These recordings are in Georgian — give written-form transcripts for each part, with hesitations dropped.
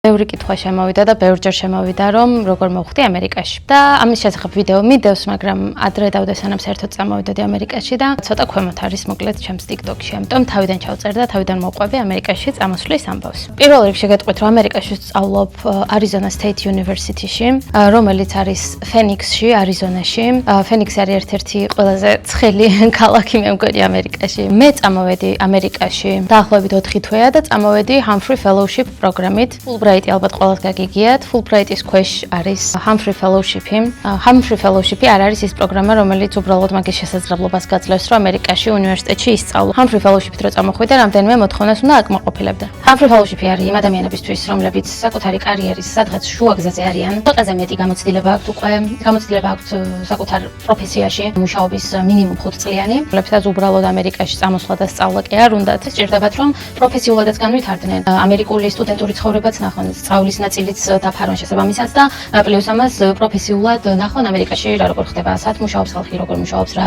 ბევრი კითხვა შემოვიდა და ბევრჯერ შემოვიდა, რომ როგორ მოვხდი ამერიკაში. და ამის შესახებ ვიდეო მიდევს, მაგრამ ადრე დავდე სანამ საერთოდ წამოვიდოდი ამერიკაში და ცოტა ქვემოთ არის მოკლედ ჩემს TikTok-ში. ამიტომ თავიდან ჩავწერ და თავიდან მოვყვები ამერიკაში წამოსვლის ამბავს. პირველ რიგში გეტყვით, რომ ამერიკაში სწავლობ Arizona State University-ში, რომელიც არის Phoenix-ში, Arizona-ში. Phoenix არის ერთ-ერთი ყველაზე ცხელი ქალაქი მე მგონი ამერიკაში. მე წამოვედი ამერიკაში დაახლოებით 4 თვეა და წამოვედი Humphrey Fellowship პროგრამით. Fulbright-ი ალბათ ყველას გაგიგიათ. Fulbright-ის ქვეშ არის Humphrey Fellowship-ი. Humphrey Fellowship-ი არ არის ის პროგრამა, რომელიც უბრალოდ მაგის შესაძლებლობას გაძლევს, რომ ამერიკაში უნივერსიტეტში ისწავლო. Humphrey Fellowship-ით რო წამოხვიდე, რამდენიმე მოთხოვნას უნდა აკმაყოფილებდე. Humphrey Fellowship-ი არის იმ ადამიანებისთვის, რომლებიც საკუთარი კარიერის სადღაც შუაგზაზე არიან. ცოტაზე მეტი გამოცდილება აქვთ უკვე, გამოცდილება აქვთ საკუთარ პროფესიაში, მუშაობის მინიმუმ 5 წლიანი. რომლებსაც უბრალოდ ამერიკაში წამოსვლა და სწავლა კი არ უნდათ. სჭირდებათ, რომ პროფესიულადაც განვითარდნენ. ამერიკული სტუდენტური ცხოვრებაც ნახონ, სწავლის ნაწილიც დაფარონ შესაბამისად და პლუს ამას პროფესიულად ნახონ ამერიკაში რა როგორ ხდება, სად მუშაობს ხალხი, როგორ მუშაობს, რა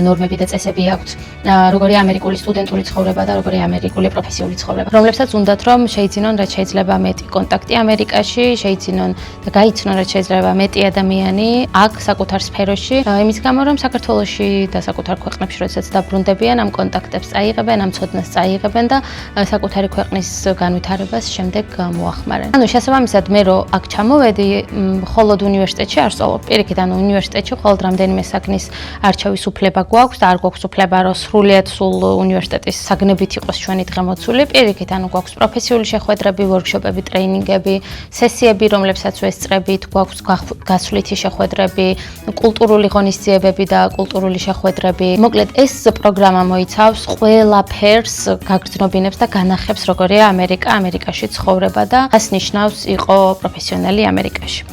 ნორმები და წესები აქვთ, როგორია ამერიკული სტუდენტური ცხოვრება და როგორია ამერიკული პროფესიული ცხოვრება. რომლებსაც უნდათ რომ შეიძინონ რაც შეიძლება მეტი კონტაქტი ამერიკაში, შეიძინონ და გაიცნონ რაც შეიძლება მეტი ადამიანი აქ საკუთარ სფეროში, იმის გამო რომ საქართველოში და საკუთარ ქვეყნებში როდესაც დაბრუნდებიან ამ კონტაქტებს წაიღებენ, ამ ცოდნას წაიღებენ და საკუთარი ქვეყნის განვითარებას შემდეგ მოახმარენ. ანუ შესაბამისად მე რო აქ ჩამოვედი, მხოლოდ უნივერსიტეტში არ ვსწავლობ. პირიქით, ანუ უნივერსიტეტში მხოლოდ რამდენიმე საგნის არჩევის უფლება გვაქვს და არ გვაქვს უფლება რომ სრულიად სულ უნივერსიტეტის საგნებით იყოს ჩვენი დღე მოცული. პირიქით, ანუ გვაქვს პროფესიული შეხვედრები, ვორქშოპები, ტრეინინგები, სესიები, რომლებსაც ვესწრებით, გვაქვს გასვლითი შეხვედრები, კულტურული ღონისძიებები და კულტურული შეხვედრები. მოკლედ ეს პროგრამა მოიცავს ყველაფერს, გაგრძნობინებს და განახებს როგორია ამერიკაში ცხოვრება და ას ნიშნავს იყო პროფესიონალი ამერიკაში.